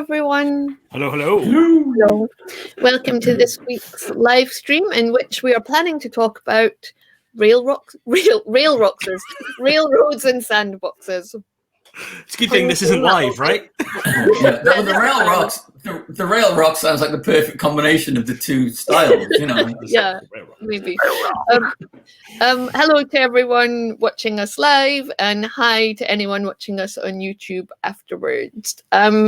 everyone. Hello, hello. Hello. Welcome to this week's live stream in which we are planning to talk about railroads and sandboxes. It's a good thing this isn't live, right? The rail rock sounds like the perfect combination of the two styles, you know. Yeah, maybe. Hello to everyone watching us live, and hi to anyone watching us on YouTube afterwards.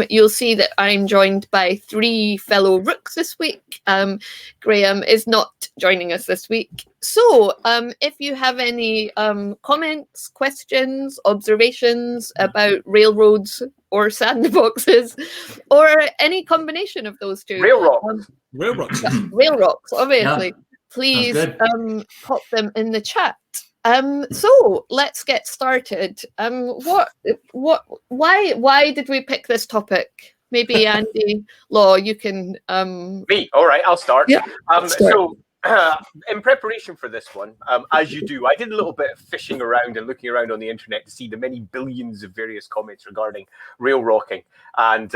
You'll see that I'm joined by 3 fellow Rooks this week. Graham is not joining us this week. So if you have any comments, questions, observations about railroads or sandboxes, or any combination of those two. Railrocks, obviously. Yeah. Please pop them in the chat. So let's get started. Why did we pick this topic? Maybe Andy Law, you can. Me, all right, I'll start. Yeah. So in preparation for this one, as you do, I did a little bit of fishing around and looking around on the internet to see the many billions of various comments regarding rail rocking and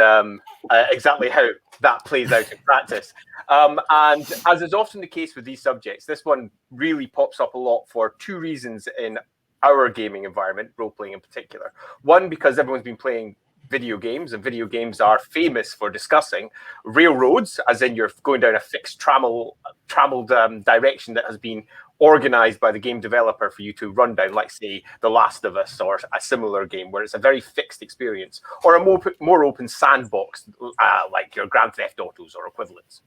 exactly how that plays out in practice. And as is often the case with these subjects, this one really pops up a lot for 2 reasons in our gaming environment, role-playing in particular. One, because everyone's been playing video games, and video games are famous for discussing railroads, as in you're going down a fixed trammeled direction that has been organized by the game developer for you to run down, like say The Last of Us or a similar game where it's a very fixed experience, or a more open sandbox like your Grand Theft Autos or equivalents,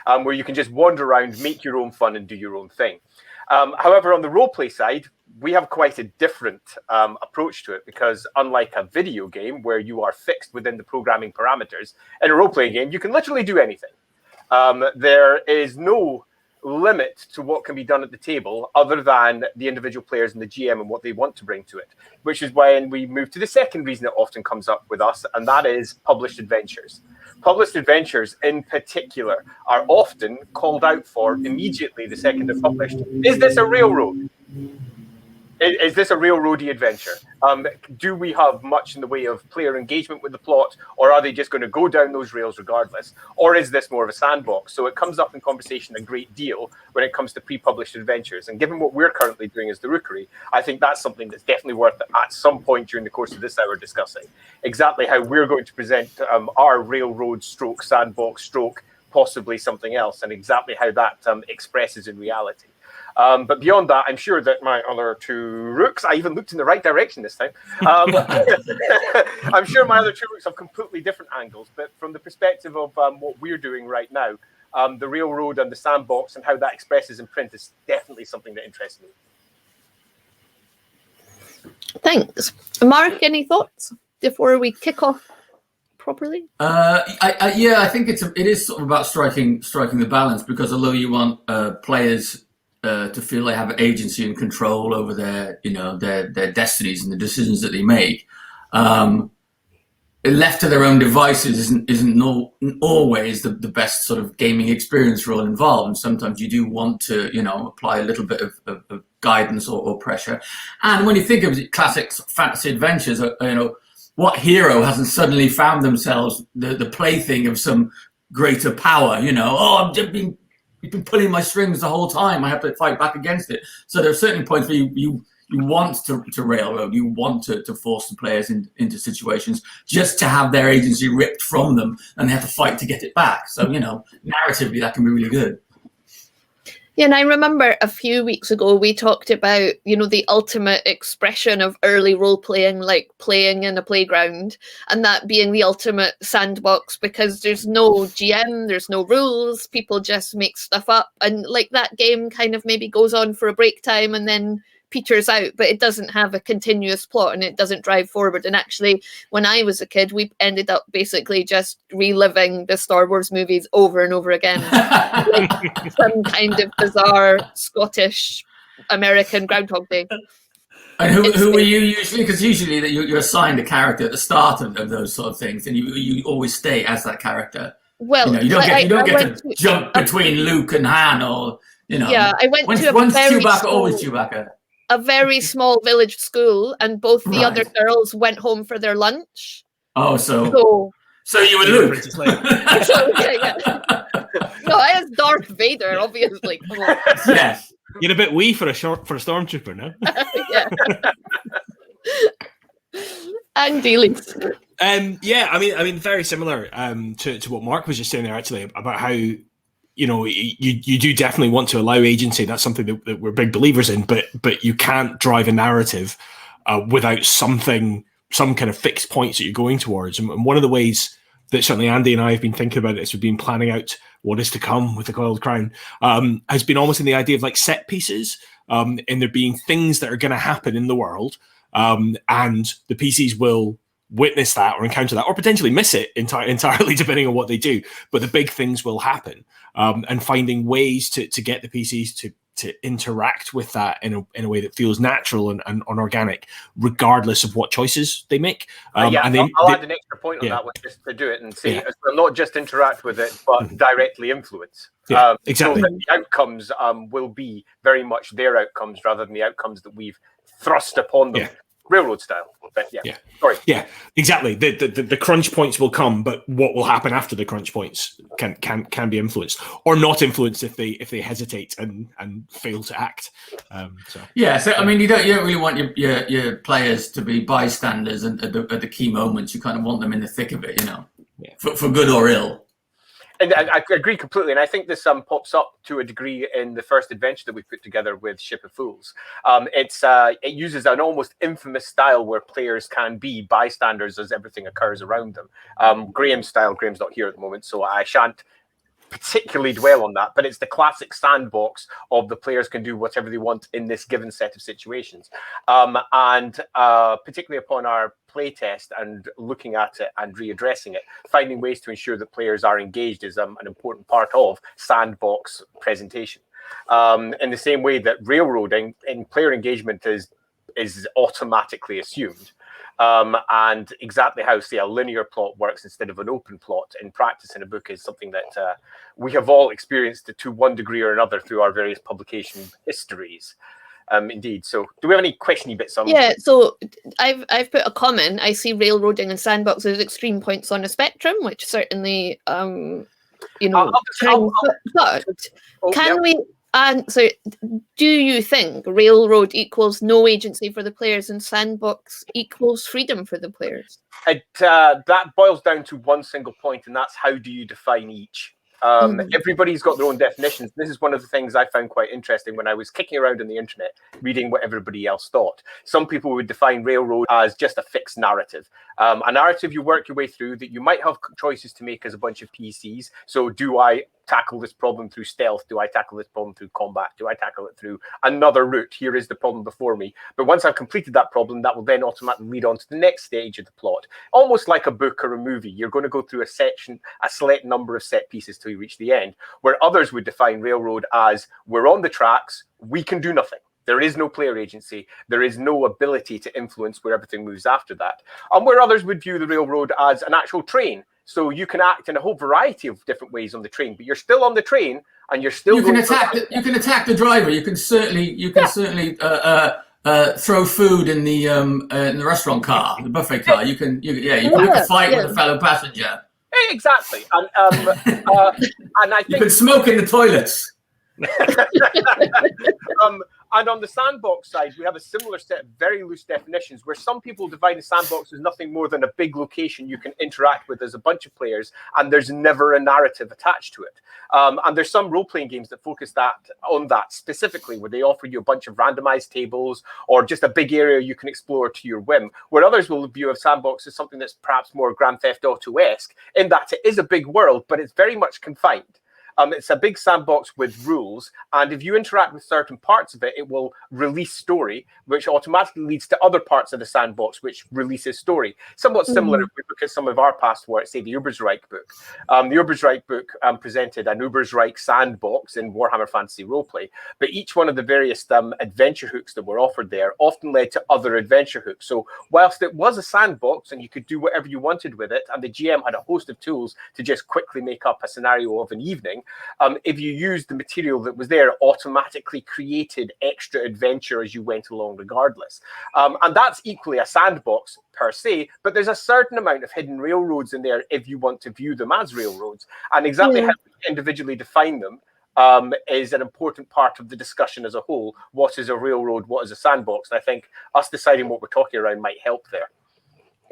where you can just wander around, make your own fun and do your own thing. However, on the roleplay side, we have quite a different approach to it, because unlike a video game where you are fixed within the programming parameters, in a role-playing game, you can literally do anything. There is no limit to what can be done at the table other than the individual players and the GM and what they want to bring to it, which is when we move to the second reason it often comes up with us, and that is published adventures. Published adventures in particular are often called out for immediately the second they're published. Is this a railroad? Is this a railroady adventure? Do we have much in the way of player engagement with the plot, or are they just going to go down those rails regardless? Or is this more of a sandbox? So it comes up in conversation a great deal when it comes to pre-published adventures. And given what we're currently doing as the Rookery, I think that's something that's definitely worth at some point during the course of this hour discussing exactly how we're going to present our railroad stroke sandbox stroke possibly something else, and exactly how that expresses in reality. But beyond that, I'm sure that my other 2 Rooks, I even looked in the right direction this time. I'm sure my other 2 Rooks have completely different angles, but from the perspective of what we're doing right now, the railroad and the sandbox and how that expresses in print is definitely something that interests me. Thanks. Mark, any thoughts before we kick off properly? I think it is sort of about striking the balance, because although you want players to feel they have agency and control over their destinies and the decisions that they make, left to their own devices isn't always the best sort of gaming experience for all involved. And sometimes you do want to, apply a little bit of guidance or pressure. And when you think of classic fantasy adventures, what hero hasn't suddenly found themselves the plaything of some greater power? You've been pulling my strings the whole time. I have to fight back against it. So there are certain points where you want to railroad, you want to force the players into situations just to have their agency ripped from them, and they have to fight to get it back. So, narratively, that can be really good. Yeah, and I remember a few weeks ago we talked about, the ultimate expression of early role-playing, like playing in a playground, and that being the ultimate sandbox, because there's no GM, there's no rules, people just make stuff up, and like that game kind of maybe goes on for a break time and then peters out, but it doesn't have a continuous plot and it doesn't drive forward. And actually, when I was a kid, we ended up basically just reliving the Star Wars movies over and over again, like some kind of bizarre Scottish American Groundhog Day. And who were you usually? Because usually you're assigned a character at the start of those sort of things, and you always stay as that character. Well, you don't get to jump between Luke and Han, or Yeah, I went to once Chewbacca, always Chewbacca. A very small village school, and both the other girls went home for their lunch. Oh, so So you were You were Luke. Princess Leia. No, I was Darth Vader, obviously. Come on. Yes. You're a bit wee for a stormtrooper, no? Yeah. And dealings. Yeah, I mean, very similar to what Mark was just saying there, actually, about how you do definitely want to allow agency. That's something that we're big believers in, but you can't drive a narrative without some kind of fixed points that you're going towards. And one of the ways that certainly Andy and I have been thinking about it as we've been planning out what is to come with the Coiled Crown has been almost in the idea of like set pieces, and there being things that are going to happen in the world, and the PCs will witness that or encounter that or potentially miss it entirely depending on what they do, but the big things will happen, and finding ways to get the PCs to interact with that in a way that feels natural and organic, regardless of what choices they make. I'll add an extra point on that one just to do it and see not just interact with it, but directly influence. Exactly. So that the outcomes will be very much their outcomes rather than the outcomes that we've thrust upon them. Railroad style. But sorry. Yeah, exactly. The crunch points will come, but what will happen after the crunch points can be influenced or not influenced if they hesitate and fail to act. So I mean, you don't really want your players to be bystanders at the key moments. You kind of want them in the thick of it, for good or ill. And I agree completely, and I think this pops up to a degree in the first adventure that we put together with Ship of Fools. It uses an almost infamous style where players can be bystanders as everything occurs around them. Graham's style. Graham's not here at the moment, so I shan't particularly dwell on that, but it's the classic sandbox of the players can do whatever they want in this given set of situations. And particularly upon our playtest and looking at it and readdressing it, finding ways to ensure that players are engaged is an important part of sandbox presentation. In the same way that railroading in player engagement is automatically assumed. And exactly how, say, a linear plot works instead of an open plot in practice in a book is something that we have all experienced to one degree or another through our various publication histories. Indeed. So do we have any questiony bits on? Yeah, so I've put a comment. I see railroading and sandboxes as extreme points on a spectrum, which certainly, can we... And so, do you think railroad equals no agency for the players and sandbox equals freedom for the players? That boils down to one single point, and that's how do you define each? Everybody's got their own definitions. This is one of the things I found quite interesting when I was kicking around on the internet, reading what everybody else thought. Some people would define railroad as just a fixed narrative. A narrative you work your way through that you might have choices to make as a bunch of PCs. So do I tackle this problem through stealth? Do I tackle this problem through combat? Do I tackle it through another route? Here is the problem before me. But once I've completed that problem, that will then automatically lead on to the next stage of the plot. Almost like a book or a movie. You're going to go through a select number of set pieces till you reach the end, where others would define railroad as we're on the tracks, we can do nothing. There is no player agency. There is no ability to influence where everything moves after that. Where others would view the railroad as an actual train. So you can act in a whole variety of different ways on the train, but you're still on the train and you're still. You can attack the driver. You can certainly throw food in the restaurant car, the buffet car. You can pick a fight with a fellow passenger. Exactly, and I think you can smoke in the toilets. And on the sandbox side, we have a similar set of very loose definitions where some people define the sandbox as nothing more than a big location you can interact with as a bunch of players, and there's never a narrative attached to it. And there's some role-playing games that focus on that specifically, where they offer you a bunch of randomized tables or just a big area you can explore to your whim, where others will view a sandbox as something that's perhaps more Grand Theft Auto-esque, in that it is a big world, but it's very much confined. It's a big sandbox with rules, and if you interact with certain parts of it, it will release story, which automatically leads to other parts of the sandbox, which releases story. Somewhat similar if we look at some of our past work, say the Ubersreich book. The Ubersreich book presented an Ubersreich sandbox in Warhammer Fantasy Roleplay, but each one of the various adventure hooks that were offered there often led to other adventure hooks. So whilst it was a sandbox and you could do whatever you wanted with it, and the GM had a host of tools to just quickly make up a scenario of an evening, if you used the material that was there, it automatically created extra adventure as you went along regardless. And that's equally a sandbox per se, but there's a certain amount of hidden railroads in there if you want to view them as railroads. And exactly how we individually define them is an important part of the discussion as a whole. What is a railroad? What is a sandbox? And I think us deciding what we're talking around might help there.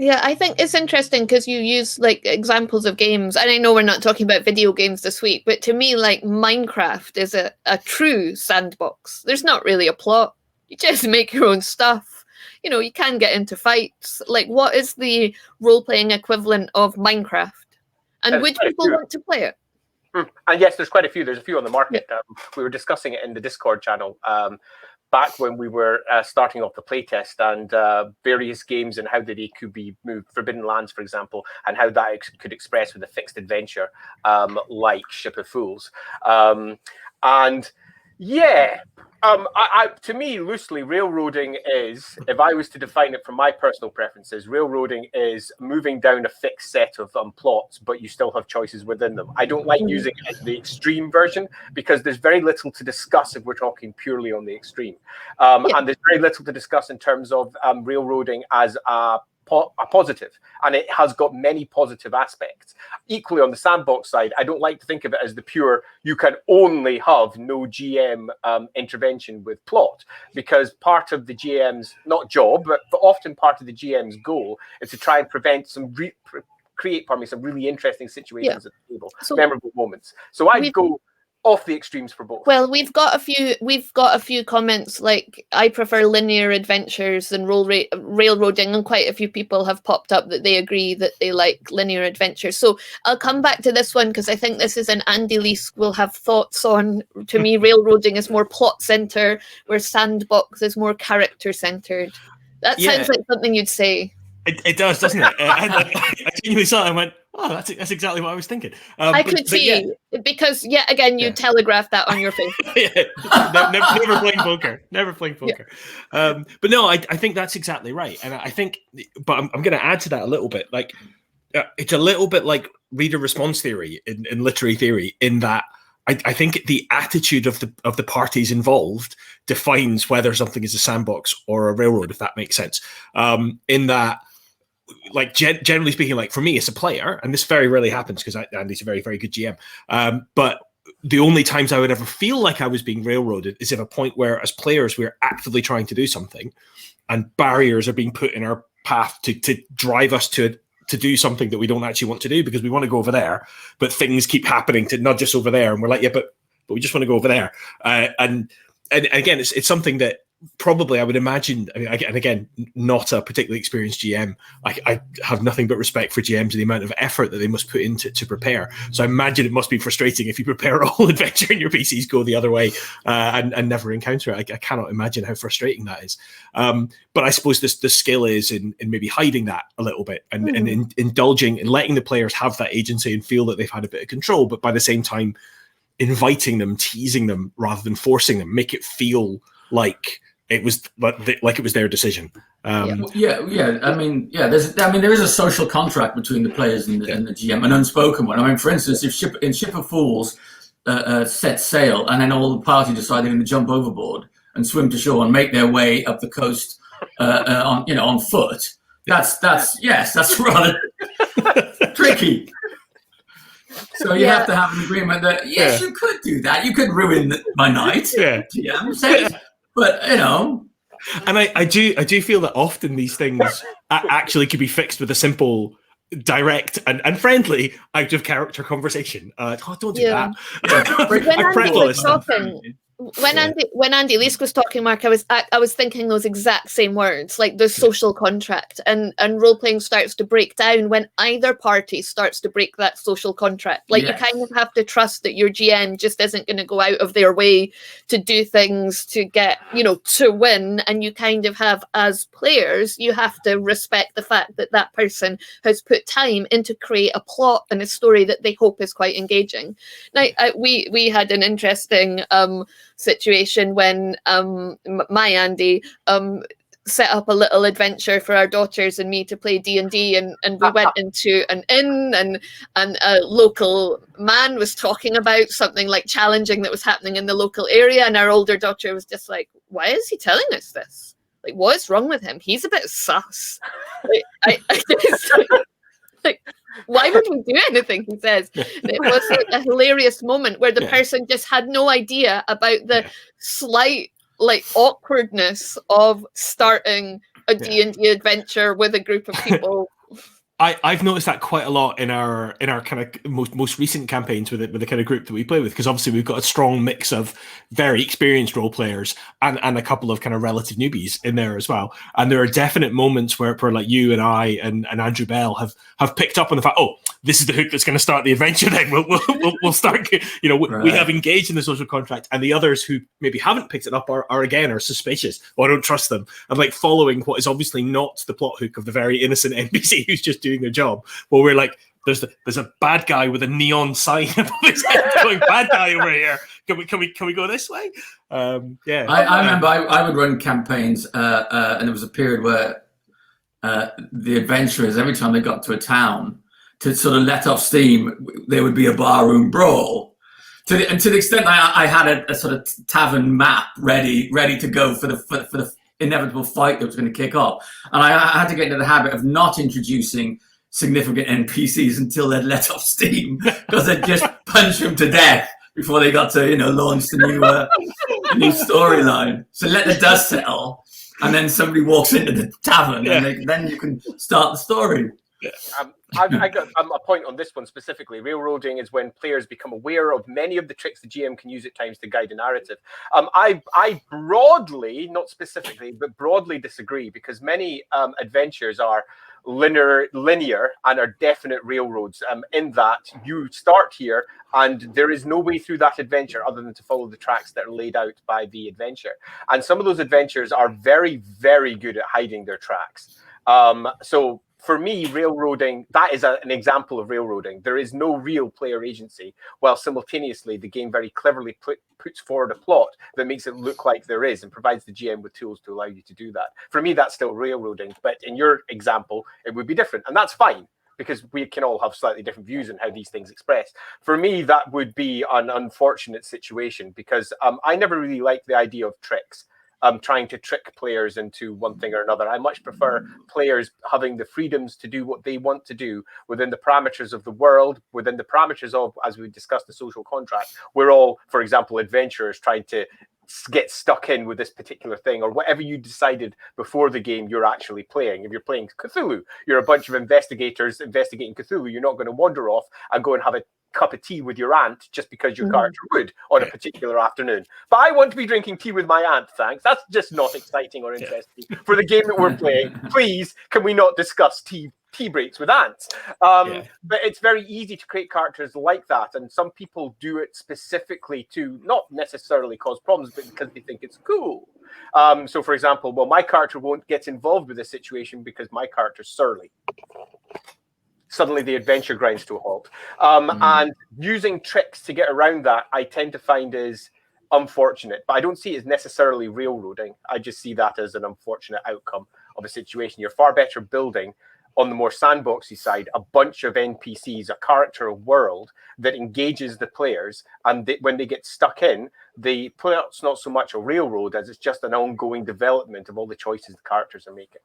Yeah, I think it's interesting because you use like examples of games, and I know we're not talking about video games this week, but to me, like Minecraft is a true sandbox. There's not really a plot. You just make your own stuff. You know, you can get into fights. Like, what is the role-playing equivalent of Minecraft? And would people want to play it? And yes, there's quite a few. There's a few on the market. We were discussing it in the Discord channel back when we were starting off the playtest, and various games and how they could be moved. Forbidden Lands, for example, and how that could express with a fixed adventure like Ship of Fools. And yeah, to me, loosely, railroading is, if I was to define it from my personal preferences, railroading is moving down a fixed set of plots, but you still have choices within them. I don't like using it as the extreme version because there's very little to discuss if we're talking purely on the extreme. And there's very little to discuss in terms of railroading as a positive, and it has got many positive aspects. Equally on the sandbox side, I don't like to think of it as the pure you can only have no GM intervention with plot, because part of the GM's not job but often part of the GM's goal is to try and prevent create some really interesting situations at the table, memorable moments. So I'd go off the extremes for both. Well, we've got a few comments like I prefer linear adventures and railroading, and quite a few people have popped up that they agree that they like linear adventures. So I'll come back to this one because I think this is an Andy Leask will have thoughts on. To me, railroading is more plot center, where sandbox is more character centered. That sounds like something you'd say. It does, doesn't it? I genuinely saw it and went, oh, that's exactly what I was thinking. I could see, because yet again, you telegraphed that on your face. Never playing poker. Never playing poker. But no, I think that's exactly right. And I think, but I'm going to add to that a little bit. Like, it's a little bit like reader response theory in literary theory, in that I think the attitude of the parties involved defines whether something is a sandbox or a railroad, if that makes sense. In that, like generally speaking, like for me as a player, and this very rarely happens because Andy's a very, very good GM, but the only times I would ever feel like I was being railroaded is at a point where, as players, we're actively trying to do something and barriers are being put in our path to drive us to do something that we don't actually want to do because we want to go over there, but things keep happening to nudge us over there, and we're like, yeah, but we just want to go over there. And again, it's something that probably I would imagine, I mean, and again, not a particularly experienced GM. I have nothing but respect for GMs and the amount of effort that they must put into to prepare. So I imagine it must be frustrating if you prepare a whole adventure and your PCs go the other way and never encounter it. I cannot imagine how frustrating that is. But I suppose the skill is in maybe hiding that a little bit and in indulging and letting the players have that agency and feel that they've had a bit of control, but by the same time, inviting them, teasing them rather than forcing them, make it feel like it was their decision. I mean, there is a social contract between the players and the GM, an unspoken one. I mean, for instance, if Ship of Fools set sail and then all the party decide they're going to jump overboard and swim to shore and make their way up the coast on foot, that's rather tricky. So you have to have an agreement that you could do that. You could ruin my night. GM says. But and I do feel that often these things actually could be fixed with a simple, direct and friendly out of character conversation. Don't do that. When Andy Leask was talking, Mark, I was thinking those exact same words, like the social contract, and role playing starts to break down when either party starts to break that social contract. Like you kind of have to trust that your GM just isn't going to go out of their way to do things to get, to win, and you kind of have, as players, you have to respect the fact that that person has put time into create a plot and a story that they hope is quite engaging. Now, we had an interesting situation when my Andy set up a little adventure for our daughters and me to play D&D, and we went into an inn, and a local man was talking about something like challenging that was happening in the local area, and our older daughter was just like, why is he telling us this? Like, what's wrong with him? He's a bit sus. Like, I just, like, why would we do anything he says? And it was like a hilarious moment where the person just had no idea about the slight like awkwardness of starting a D&D adventure with a group of people. I've noticed that quite a lot in our kind of most recent campaigns with the kind of group that we play with, because obviously we've got a strong mix of very experienced role players and a couple of kind of relative newbies in there as well. And there are definite moments where like you and I and Andrew Bell have picked up on the fact, oh, this is the hook that's going to start the adventure. Then we'll start. You know, we have engaged in the social contract, and the others who maybe haven't picked it up are suspicious. Or I don't trust them. I'm like following what is obviously not the plot hook of the very innocent NPC who's just doing their job. Well, we're like, there's a bad guy with a neon sign above his head going, bad guy over here. Can we go this way? I remember I would run campaigns, and there was a period where the adventurers, every time they got to a town, to sort of let off steam, there would be a barroom brawl. To the extent I had a sort of tavern map ready to go for the inevitable fight that was going to kick off, and I had to get into the habit of not introducing significant NPCs until they'd let off steam, because they'd just punch them to death before they got to launch the new storyline. So let the dust settle, and then somebody walks into the tavern, and then you can start the story. I got a point on this one specifically. Railroading is when players become aware of many of the tricks the GM can use at times to guide a narrative. I broadly, not specifically, but broadly disagree, because many adventures are linear and are definite railroads, in that you start here and there is no way through that adventure other than to follow the tracks that are laid out by the adventure. And some of those adventures are very, very good at hiding their tracks. So for me, railroading, that is an example of railroading. There is no real player agency, while simultaneously the game very cleverly puts forward a plot that makes it look like there is and provides the GM with tools to allow you to do that. For me, that's still railroading, but in your example, it would be different. And that's fine, because we can all have slightly different views on how these things express. For me, that would be an unfortunate situation, because I never really liked the idea of tricks. Trying to trick players into one thing or another. I much prefer players having the freedoms to do what they want to do within the parameters of the world, within the parameters of, as we discussed, the social contract. We're all, for example, adventurers trying to get stuck in with this particular thing, or whatever you decided before the game you're actually playing. If you're playing Cthulhu, you're a bunch of investigators investigating Cthulhu. You're not going to wander off and go and have a cup of tea with your aunt just because your character would on a particular afternoon. But I want to be drinking tea with my aunt, thanks. That's just not exciting or interesting for the game that we're playing. Please, can we not discuss tea breaks with ants? But it's very easy to create characters like that, and some people do it specifically to not necessarily cause problems, but because they think it's cool. So for example, my character won't get involved with this situation because my character's surly. Suddenly the adventure grinds to a halt. And using tricks to get around that, I tend to find is unfortunate, but I don't see it as necessarily railroading. I just see that as an unfortunate outcome of a situation. You're far better building, on the more sandboxy side, a bunch of NPCs, a character world that engages the players, and when they get stuck in, the plot's not so much a railroad as it's just an ongoing development of all the choices the characters are making.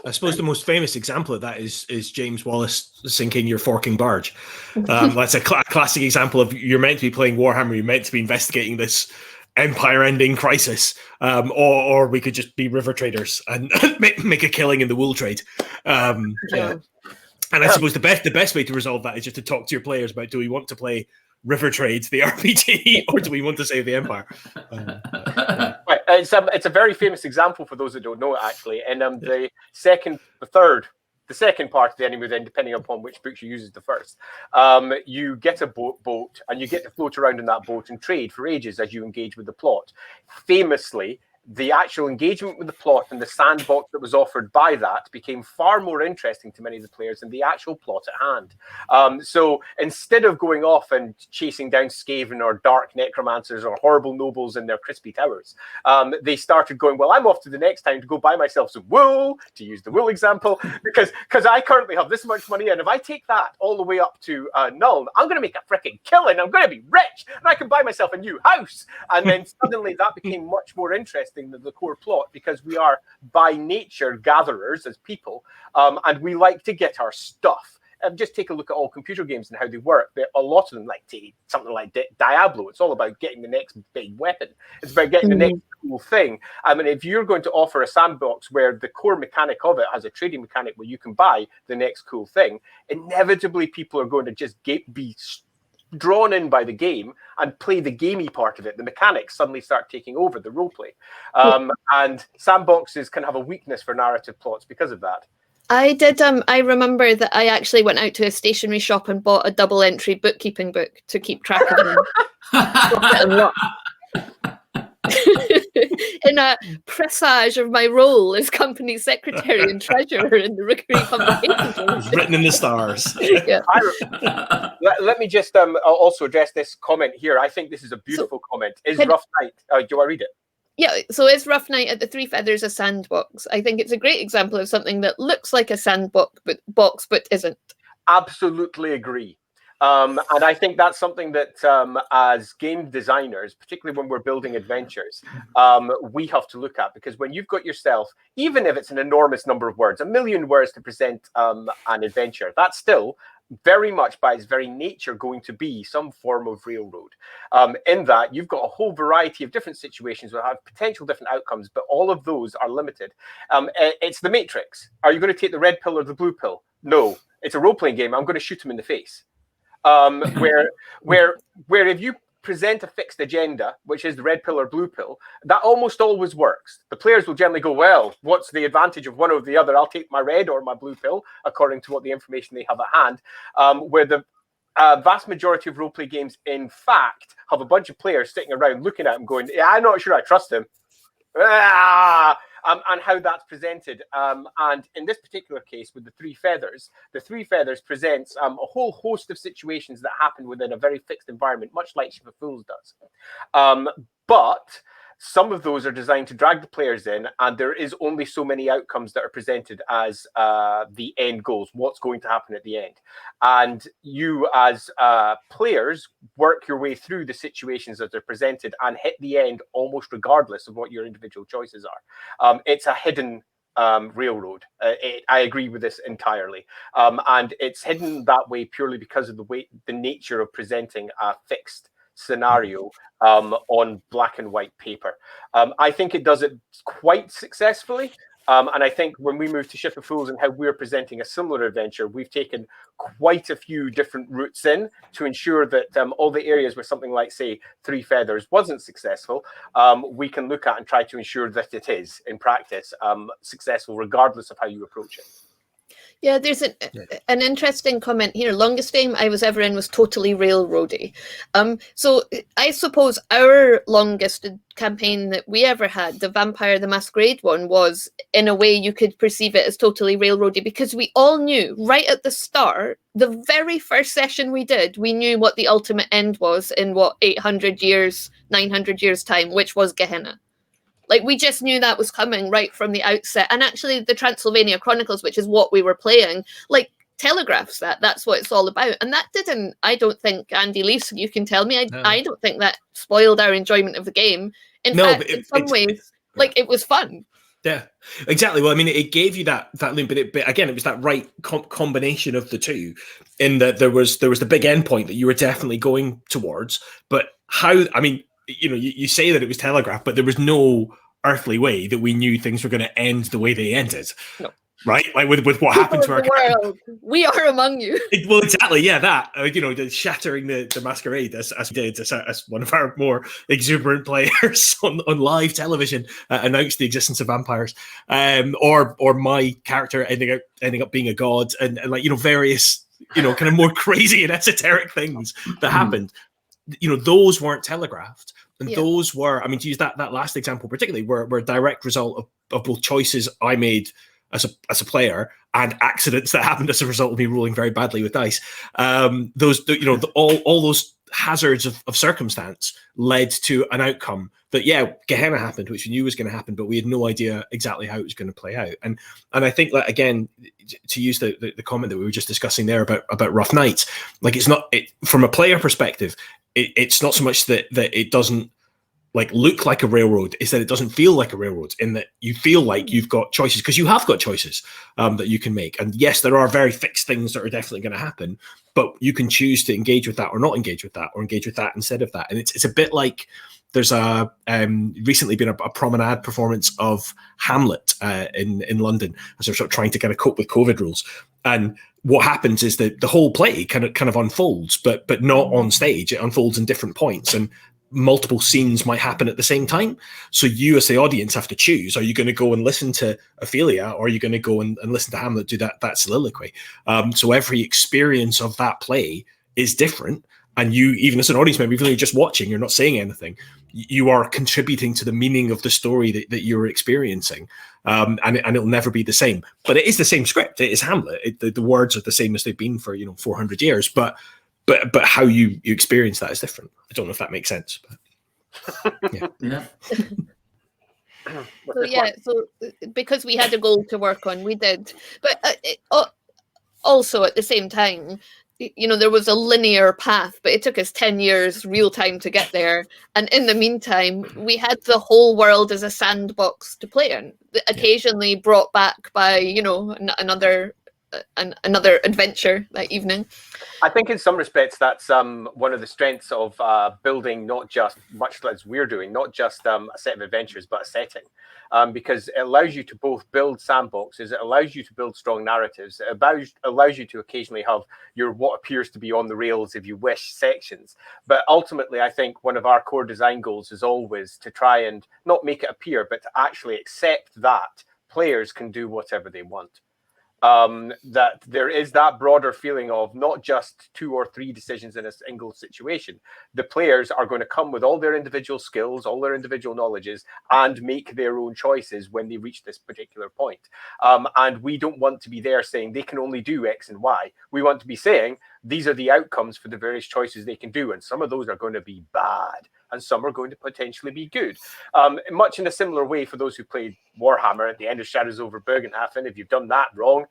I suppose the most famous example of that is James Wallace sinking your forking barge. That's a classic example of, you're meant to be playing Warhammer, you're meant to be investigating this empire-ending crisis, or we could just be river traders and make a killing in the wool trade. And I suppose the best way to resolve that is just to talk to your players about, do we want to play River Trades, the RPG, or do we want to save the Empire? Right. It's a very famous example for those that don't know it, actually. And the second part of the enemy, then depending upon which books you use as the first, you get a boat and you get to float around in that boat and trade for ages as you engage with the plot. Famously, the actual engagement with the plot and the sandbox that was offered by that became far more interesting to many of the players than the actual plot at hand. So instead of going off and chasing down Skaven or dark necromancers or horrible nobles in their crispy towers, they started going, well, I'm off to the next town to go buy myself some wool, to use the wool example, because I currently have this much money, and if I take that all the way up to Null, I'm going to make a freaking killing, I'm going to be rich, and I can buy myself a new house. And then suddenly that became much more interesting than the core plot, because we are by nature gatherers as people, and we like to get our stuff. Just take a look at all computer games and how they work. A lot of them, like take something like Diablo, it's all about getting the next big weapon. It's about getting the next cool thing. I mean, if you're going to offer a sandbox where the core mechanic of it has a trading mechanic where you can buy the next cool thing, inevitably people are going to just be drawn in by the game and play the gamey part of it. The mechanics suddenly start taking over the roleplay. And sandboxes can have a weakness for narrative plots because of that. I did. I remember that I actually went out to a stationery shop and bought a double entry bookkeeping book to keep track of them. In a presage of my role as company secretary and treasurer in the Rookery publication. It's written in the stars. Yeah. Let me just also address this comment here. I think this is a beautiful comment. Is Rough Night? Do I read it? Yeah, so is Rough Night at the Three Feathers a sandbox? I think it's a great example of something that looks like a sandbox but isn't. Absolutely agree. And I think that's something that as game designers, particularly when we're building adventures, we have to look at, because when you've got yourself, even if it's an enormous number of words, 1 million words to present an adventure, that's still very much by its very nature going to be some form of railroad. In that you've got a whole variety of different situations that have potential different outcomes, but all of those are limited. It's the Matrix. Are you going to take the red pill or the blue pill? No, it's a role-playing game. I'm going to shoot him in the face. Where if you present a fixed agenda, which is the red pill or blue pill, that almost always works. The players will generally go, well, what's the advantage of one or the other? I'll take my red or my blue pill, according to what the information they have at hand. Where the vast majority of roleplay games, in fact, have a bunch of players sitting around looking at them going, yeah, I'm not sure I trust him. And how that's presented. And in this particular case with the Three Feathers presents a whole host of situations that happen within a very fixed environment, much like Ship of Fools does. But some of those are designed to drag the players in, and there is only so many outcomes that are presented as the end goals, what's going to happen at the end. And you as players work your way through the situations that are presented and hit the end almost regardless of what your individual choices are. It's a hidden railroad. I agree with this entirely. And it's hidden that way purely because of the nature of presenting a fixed scenario on black and white paper. I think it does it quite successfully. And I think when we move to Ship of Fools and how we're presenting a similar adventure, we've taken quite a few different routes in to ensure that all the areas where something like, say, Three Feathers wasn't successful, we can look at and try to ensure that it is, in practice, successful, regardless of how you approach it. Yeah, there's an interesting comment here. Longest game I was ever in was totally railroady. So I suppose our longest campaign that we ever had, the Vampire the Masquerade one, was in a way you could perceive it as totally railroady, because we all knew right at the start, the very first session we did, we knew what the ultimate end was in 800 years, 900 years time, which was Gehenna. Like, we just knew that was coming right from the outset. And actually, the Transylvania Chronicles, which is what we were playing, like, telegraphs that. That's what it's all about. And that didn't, I don't think, Andy Lees, you can tell me, I don't think that spoiled our enjoyment of the game. In fact, in some ways, it was fun. Yeah, exactly. Well, I mean, it gave you that loop, but again, it was that right combination of the two, in that there was the big end point that you were definitely going towards. But how, I mean, you say that it was telegraphed, but there was no earthly way that we knew things were going to end the way they ended. No. Right? Like with what happened to our world. We are among you. Well, exactly. Yeah, that, the shattering the masquerade as we did, as one of our more exuberant players on live television announced the existence of vampires, or my character ending up being a god, and various, kind of more crazy and esoteric things that happened. Those weren't telegraphed. And those were, I mean, to use that last example particularly, were a direct result of both choices I made as a player and accidents that happened as a result of me rolling very badly with dice. All those hazards of circumstance led to an outcome that, Gehenna happened, which we knew was going to happen, but we had no idea exactly how it was going to play out. And I think that, again, to use the comment that we were just discussing there about Rough Nights, like from a player perspective, it's not so much that it doesn't like look like a railroad, is that it doesn't feel like a railroad, in that you feel like you've got choices, because you have got choices that you can make. And yes, there are very fixed things that are definitely going to happen, but you can choose to engage with that or not engage with that, or engage with that instead of that. And it's a bit like there's recently been a promenade performance of Hamlet in London, as they're sort of trying to kind of cope with COVID rules. And what happens is that the whole play kind of unfolds, but not on stage. It unfolds in different points, and multiple scenes might happen at the same time. So you as the audience have to choose, are you going to go and listen to Ophelia, or are you going to go and listen to Hamlet do that soliloquy? So every experience of that play is different. And you, even as an audience member, even though you're just watching, you're not saying anything, you are contributing to the meaning of the story that you're experiencing. And it'll never be the same. But it is the same script. It is Hamlet. The words are the same as they've been for 400 years. But how you experience that is different. I don't know if that makes sense. But yeah. So because we had a goal to work on, we did. But also at the same time, there was a linear path, but it took us 10 years real time to get there. And in the meantime, we had the whole world as a sandbox to play in, occasionally brought back by, another adventure that evening. I think in some respects that's one of the strengths of building, not just, much as we're doing, not just a set of adventures, but a setting. Because it allows you to both build sandboxes, it allows you to build strong narratives, it allows you to occasionally have your what appears to be on the rails, if you wish, sections. But ultimately, I think one of our core design goals is always to try and not make it appear, but to actually accept that players can do whatever they want. That there is that broader feeling of not just 2 or 3 decisions in a single situation. The players are going to come with all their individual skills, all their individual knowledges, and make their own choices when they reach this particular point. And we don't want to be there saying they can only do X and Y. We want to be saying these are the outcomes for the various choices they can do, and some of those are going to be bad, and some are going to potentially be good. Much in a similar way for those who played Warhammer at the end of Shadows over Bergenhafen, if you've done that wrong,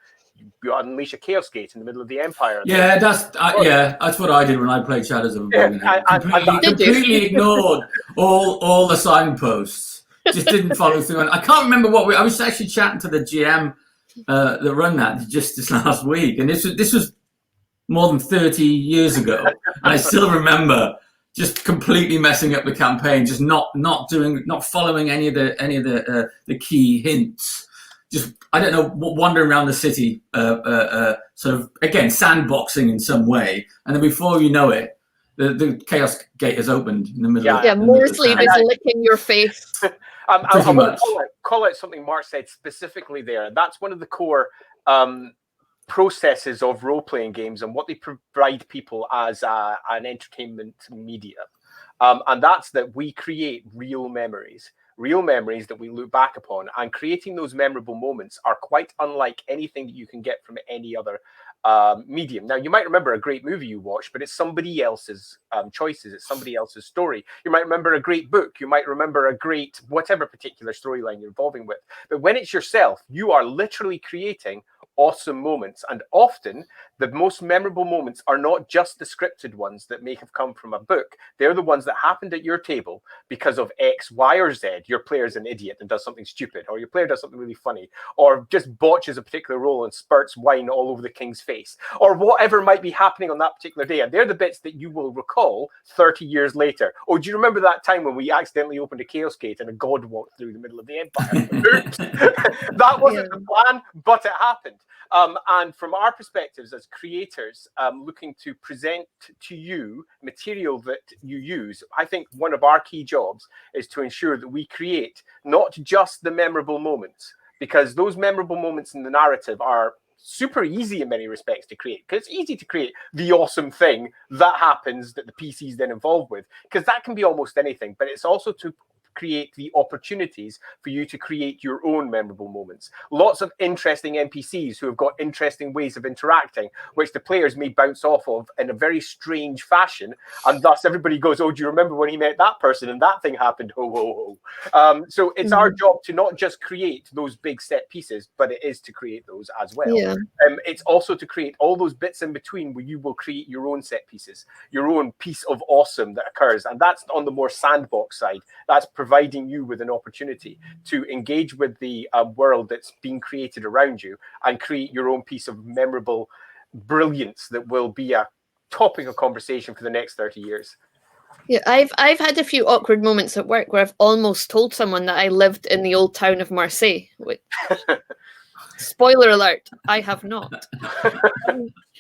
you unleash a Chaos Gate in the middle of the Empire. Yeah, that's what I did when I played Shadows over Bergenhafen. Completely ignored all the signposts. Just didn't follow through. And I can't remember I was actually chatting to the GM that run that just this last week, and this was more than 30 years ago, and I still remember just completely messing up the campaign, just not following any of the key hints. Just, I don't know, wandering around the city, sort of, again, sandboxing in some way. And then before you know it, the Chaos Gate has opened in the middle of Morsley is licking your face. I want to call out something Mark said specifically there. That's one of the core processes of role-playing games and what they provide people as an entertainment media. And that's that we create real memories that we look back upon, and creating those memorable moments are quite unlike anything that you can get from any other medium. Now, you might remember a great movie you watched, but it's somebody else's choices. It's somebody else's story. You might remember a great book. You might remember a great whatever particular storyline you're involving with. But when it's yourself, you are literally creating awesome moments. And often the most memorable moments are not just the scripted ones that may have come from a book. They're the ones that happened at your table because of X, Y, or Z. Your player's an idiot and does something stupid, or your player does something really funny, or just botches a particular role and spurts wine all over the king's face, or whatever might be happening on that particular day. And they're the bits that you will recall 30 years later. Oh, do you remember that time when we accidentally opened a Chaos Gate and a god walked through the middle of the Empire? Oops. That wasn't the plan, but it happened. And from our perspectives as creators, looking to present to you material that you use, I think one of our key jobs is to ensure that we create not just the memorable moments, because those memorable moments in the narrative are super easy in many respects to create, because it's easy to create the awesome thing that happens that the PC is then involved with, because that can be almost anything, but it's also to create the opportunities for you to create your own memorable moments. Lots of interesting NPCs who have got interesting ways of interacting, which the players may bounce off of in a very strange fashion, and thus everybody goes, oh, do you remember when he met that person and that thing happened? Ho, ho, ho. So it's our job to not just create those big set pieces, but it is to create those as well. Yeah. It's also to create all those bits in between where you will create your own set pieces, your own piece of awesome that occurs. And that's on the more sandbox side. That's providing you with an opportunity to engage with the world that's being created around you and create your own piece of memorable brilliance that will be a topic of conversation for the next 30 years. Yeah, I've had a few awkward moments at work where I've almost told someone that I lived in the old town of Marseille. Which, spoiler alert, I have not.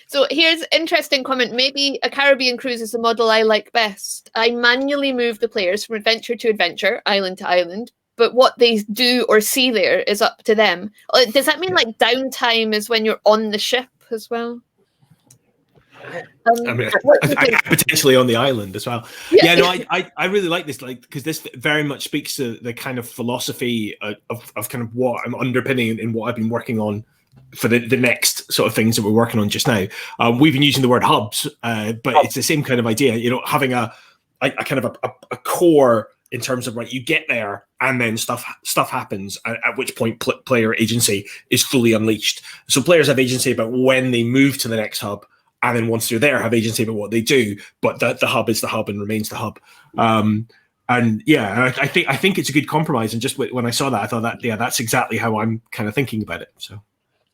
So here's an interesting comment. Maybe a Caribbean cruise is the model I like best. I manually move the players from adventure to adventure, island to island, but what they do or see there is up to them. Does that mean like downtime is when you're on the ship as well? I mean, potentially on the island as well. Yeah, no, I really like this, like, because this very much speaks to the kind of philosophy of kind of what I'm underpinning in what I've been working on for the next sort of things that we're working on just now. We've been using the word hubs, but it's the same kind of idea, you know, having a kind of a core in terms of, right, you get there and then stuff happens, at which point player agency is fully unleashed. So players have agency about when they move to the next hub, and then once they're there, have agency about what they do. But the hub is the hub and remains the hub. And yeah, I think it's a good compromise. And just when I saw that, I thought that, yeah, that's exactly how I'm kind of thinking about it. So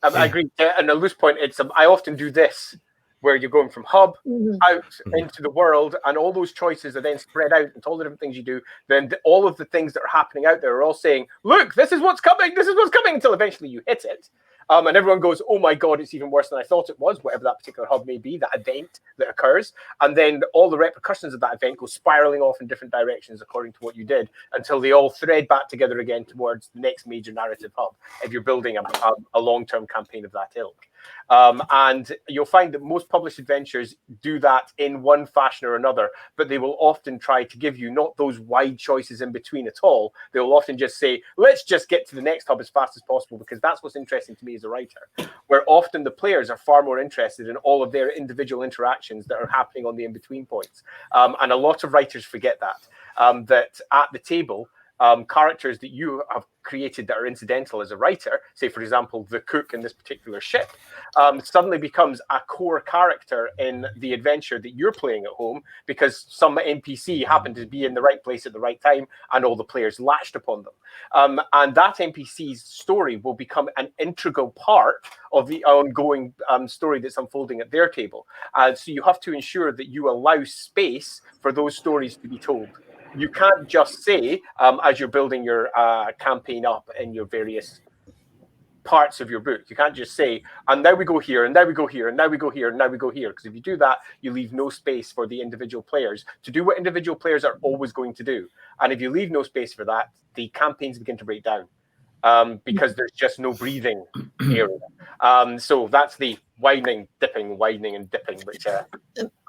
I agree. And a loose point, I often do this, where you're going from hub out into the world, and all those choices are then spread out into all the different things you do. Then all of the things that are happening out there are all saying, look, this is what's coming, until eventually you hit it. And everyone goes, oh my God, it's even worse than I thought it was, whatever that particular hub may be, that event that occurs. And then all the repercussions of that event go spiraling off in different directions according to what you did, until they all thread back together again towards the next major narrative hub, if you're building a long-term campaign of that ilk. And you'll find that most published adventures do that in one fashion or another, but they will often try to give you not those wide choices in between at all. They will often just say, let's just get to the next hub as fast as possible, because that's what's interesting to me as a writer, where often the players are far more interested in all of their individual interactions that are happening on the in-between points. And a lot of writers forget that at the table, characters that you have created that are incidental as a writer, say, for example, the cook in this particular ship, suddenly becomes a core character in the adventure that you're playing at home, because some NPC happened to be in the right place at the right time, and all the players latched upon them. And that NPC's story will become an integral part of the ongoing story that's unfolding at their table. So you have to ensure that you allow space for those stories to be told. You can't just say, as you're building your campaign up in your various parts of your book, you can't just say, and now we go here, and now we go here, and now we go here, and now we go here. Because if you do that, you leave no space for the individual players to do what individual players are always going to do. And if you leave no space for that, the campaigns begin to break down, because there's just no breathing area. So that's the widening, dipping, which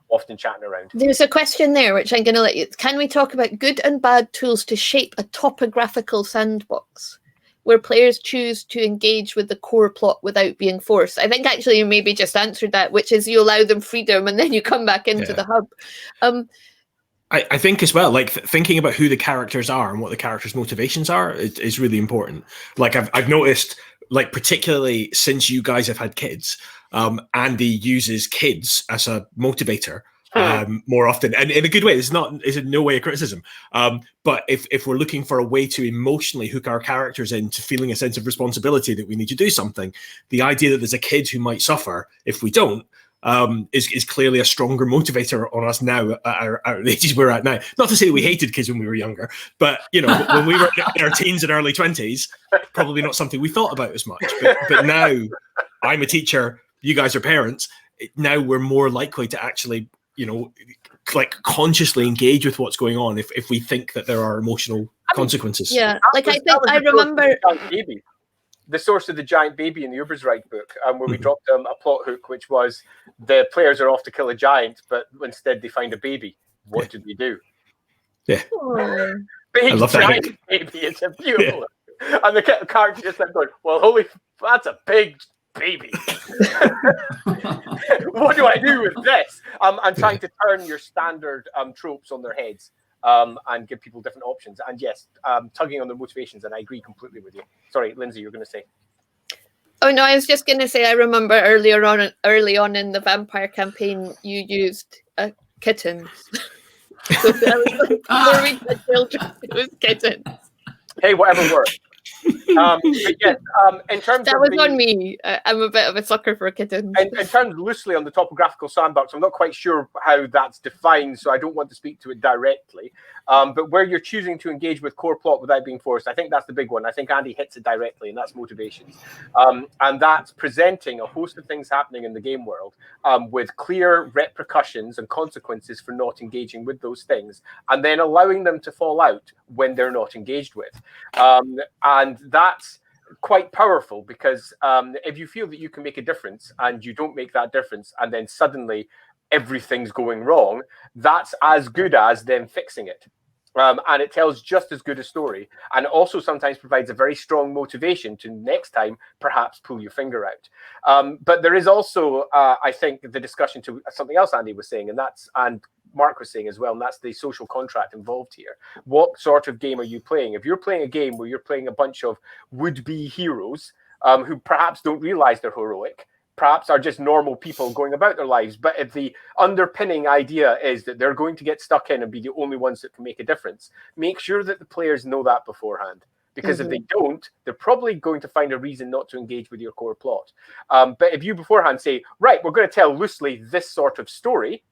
often chatting around. There's a question there, which I'm going to let you. Can we talk about good and bad tools to shape a topographical sandbox, where players choose to engage with the core plot without being forced? I think actually you maybe just answered that, which is you allow them freedom and then you come back into the hub. I think as well, like thinking about who the characters are and what the characters' motivations are is really important. Like I've noticed, like particularly since you guys have had kids, Andy uses kids as a motivator more often, and in a good way. It's in no way a criticism. But if we're looking for a way to emotionally hook our characters into feeling a sense of responsibility that we need to do something, the idea that there's a kid who might suffer if we don't is clearly a stronger motivator on us now at the ages we're at now. Not to say that we hated kids when we were younger, but you know, when we were in our teens and early 20s, probably not something we thought about as much. But now I'm a teacher, you guys are parents. Now we're more likely to actually, you know, like consciously engage with what's going on if we think that there are emotional consequences. Yeah, like I think I remember. the source of the giant baby in the Ubersreich book, where we dropped a plot hook, which was the players are off to kill a giant, but instead they find a baby. What did we do? Yeah. Big I love that giant hook. baby. It's a beautiful. And the character just like going, well, holy, that's a big baby. What do I do with this? And trying to turn your standard tropes on their heads and give people different options. And yes, tugging on their motivations. And I agree completely with you. Sorry, Lindsay, you're going to say. Oh no, I was just going to say, I remember early on in the vampire campaign, you used kittens. So before we did children, it was kittens. Hey, whatever works. But yes, in terms that of was on me. I'm a bit of a sucker for kittens. In terms loosely on the topographical sandbox, I'm not quite sure how that's defined, so I don't want to speak to it directly. But where you're choosing to engage with core plot without being forced, I think that's the big one. I think Andy hits it directly, and that's motivations. And that's presenting a host of things happening in the game world with clear repercussions and consequences for not engaging with those things, and then allowing them to fall out when they're not engaged with. And that's quite powerful because if you feel that you can make a difference and you don't make that difference and then suddenly everything's going wrong, that's as good as them fixing it. And it tells just as good a story, and also sometimes provides a very strong motivation to next time perhaps pull your finger out. But there is also, I think, the discussion to something else Andy was saying, and Mark was saying as well, and that's the social contract involved here. What sort of game are you playing? If you're playing a game where you're playing a bunch of would-be heroes who perhaps don't realize they're heroic, perhaps are just normal people going about their lives, but if the underpinning idea is that they're going to get stuck in and be the only ones that can make a difference, make sure that the players know that beforehand. Because if they don't, they're probably going to find a reason not to engage with your core plot. But if you beforehand say, right, we're going to tell loosely this sort of story,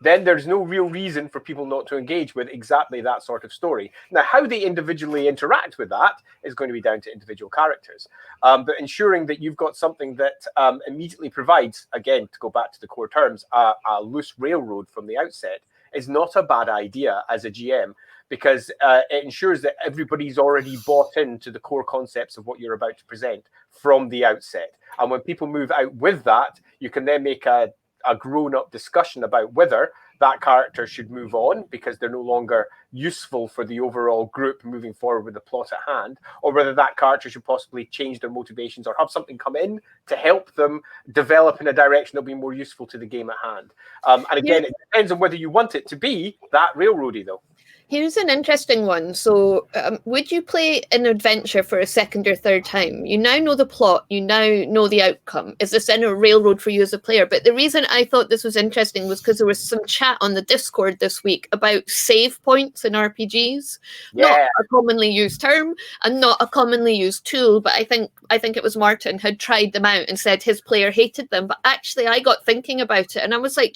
then there's no real reason for people not to engage with exactly that sort of story. Now, how they individually interact with that is going to be down to individual characters. But ensuring that you've got something that immediately provides, again, to go back to the core terms, a loose railroad from the outset is not a bad idea as a GM, because it ensures that everybody's already bought into the core concepts of what you're about to present from the outset. And when people move out with that, you can then make a grown-up discussion about whether that character should move on because they're no longer useful for the overall group moving forward with the plot at hand, or whether that character should possibly change their motivations or have something come in to help them develop in a direction that'll be more useful to the game at hand. And again, it depends on whether you want it to be that railroady, though. Here's an interesting one. So would you play an adventure for a second or third time? You now know the plot, you now know the outcome. Is this in a railroad for you as a player? But the reason I thought this was interesting was because there was some chat on the Discord this week about save points in RPGs. Yeah. Not a commonly used term and not a commonly used tool, but I think it was Martin had tried them out and said his player hated them. But actually I got thinking about it and I was like,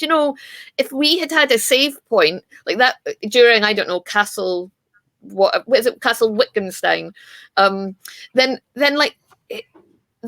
if we had a save point like that during, I don't know, Castle Wittgenstein, then like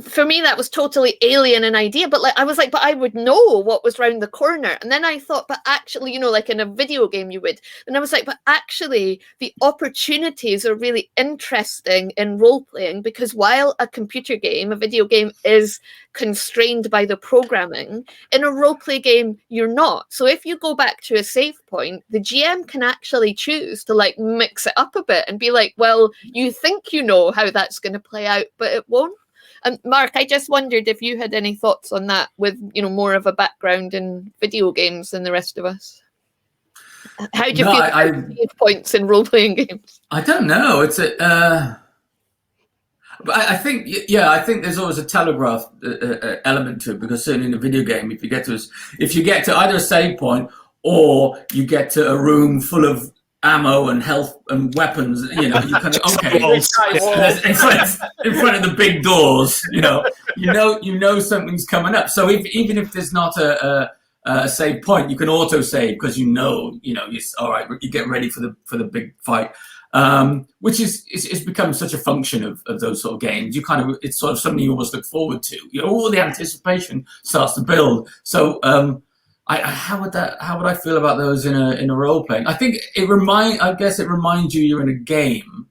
for me that was totally alien an idea, but like I was like, but I would know what was round the corner. And then I thought, but actually, like in a video game you would. And I was like, but actually the opportunities are really interesting in role playing, because while a computer game, a video game, is constrained by the programming, in a role play game you're not. So if you go back to a save point, the GM can actually choose to like mix it up a bit and be like, well, you think you know how that's going to play out, but it won't. And Mark, I just wondered if you had any thoughts on that, with more of a background in video games than the rest of us. How do you feel about save points in role-playing games? I don't know. It's but I think there's always a telegraph element to it, because certainly in a video game, if you get to either a save point or you get to a room full of ammo and health and weapons, you kind of in front of the big doors, you know something's coming up. So even if there's not a save point, you can auto save because you're all right. You get ready for the big fight, which is become such a function of those sort of games. It's sort of something you almost look forward to. All the anticipation starts to build. So. How would I feel about those in a role playing? I think it reminds you you're in a game,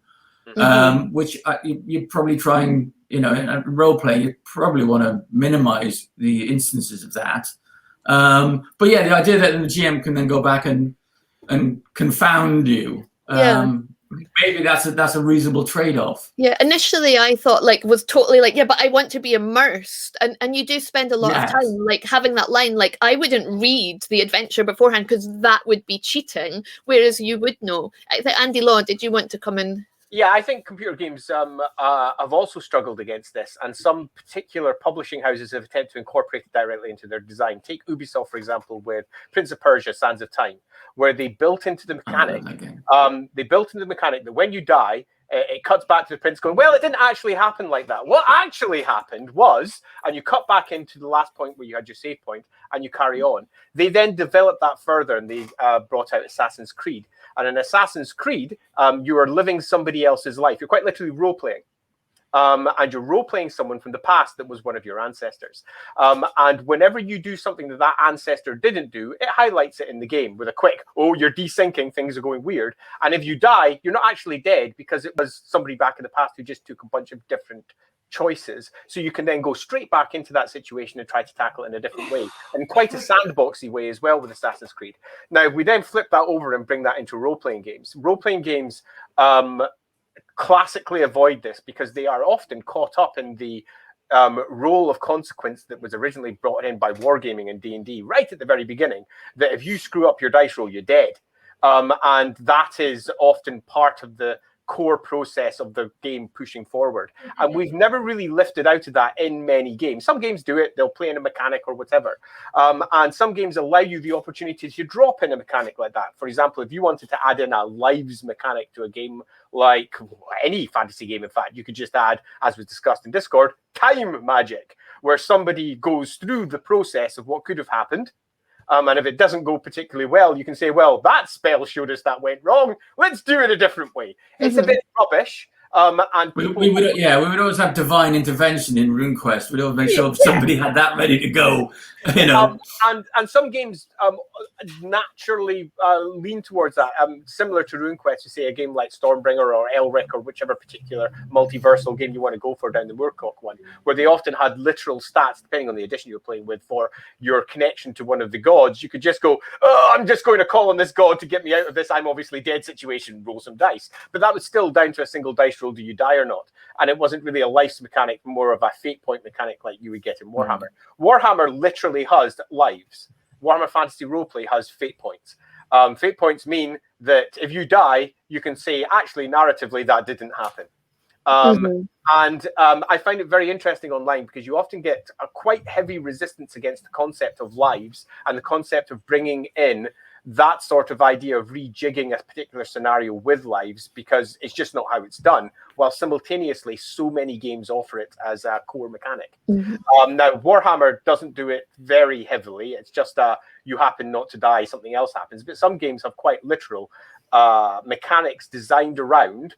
which you'd probably try and, in role playing, you probably want to minimize the instances of that. But yeah, the idea that the GM can then go back and confound you. Maybe that's a reasonable trade-off. Yeah, initially I thought was totally but I want to be immersed, and you do spend a lot of time having that line, I wouldn't read the adventure beforehand because that would be cheating, whereas you would know. I think Andy Law, did you want to come in? Yeah, I think computer games have also struggled against this, and some particular publishing houses have attempted to incorporate it directly into their design. Take Ubisoft, for example, with Prince of Persia: Sands of Time, where they built into the mechanic. That when you die, it cuts back to the prince going, well, it didn't actually happen like that. What actually happened was, and you cut back into the last point where you had your save point, and you carry on. They then developed that further, and they brought out Assassin's Creed. And in Assassin's Creed, you are living somebody else's life. You're quite literally role-playing. And you're role-playing someone from the past that was one of your ancestors. And whenever you do something that ancestor didn't do, it highlights it in the game with a quick, oh, you're desyncing, things are going weird. And if you die, you're not actually dead because it was somebody back in the past who just took a bunch of different choices. So you can then go straight back into that situation and try to tackle it in a different way, and quite a sandboxy way as well with Assassin's Creed. Now, if we then flip that over and bring that into role-playing games, classically avoid this because they are often caught up in the role of consequence that was originally brought in by wargaming and D&D right at the very beginning, that if you screw up your dice roll, you're dead. And that is often part of the core process of the game pushing forward. And we've never really lifted out of that in many games. Some games do it, they'll play in a mechanic or whatever. And some games allow you the opportunity to drop in a mechanic like that. For example, if you wanted to add in a lives mechanic to a game, like any fantasy game, in fact, you could just add, as was discussed in Discord, time magic, where somebody goes through the process of what could have happened. And if it doesn't go particularly well, you can say, well, that spell showed us that went wrong. Let's do it a different way. It's a bit rubbish. And we would always have divine intervention in RuneQuest. We'd always make sure somebody had that ready to go. And some games naturally lean towards that. Similar to RuneQuest, you say a game like Stormbringer or Elric or whichever particular multiversal game you want to go for down the Moorcock one, where they often had literal stats, depending on the edition you're playing with, for your connection to one of the gods. You could just go, oh, I'm just going to call on this god to get me out of this I'm obviously dead situation, roll some dice. But that was still down to a single dice roll, do you die or not? And it wasn't really a life mechanic, more of a fate point mechanic like you would get in Warhammer. Warhammer literally has lives. Warhammer Fantasy Roleplay has fate points. Fate points mean that if you die, you can say, actually, narratively, that didn't happen. And I find it very interesting online because you often get a quite heavy resistance against the concept of lives and the concept of bringing in that sort of idea of rejigging a particular scenario with lives, because it's just not how it's done, while simultaneously so many games offer it as a core mechanic. Now, Warhammer doesn't do it very heavily. It's just you happen not to die, something else happens. But some games have quite literal mechanics designed around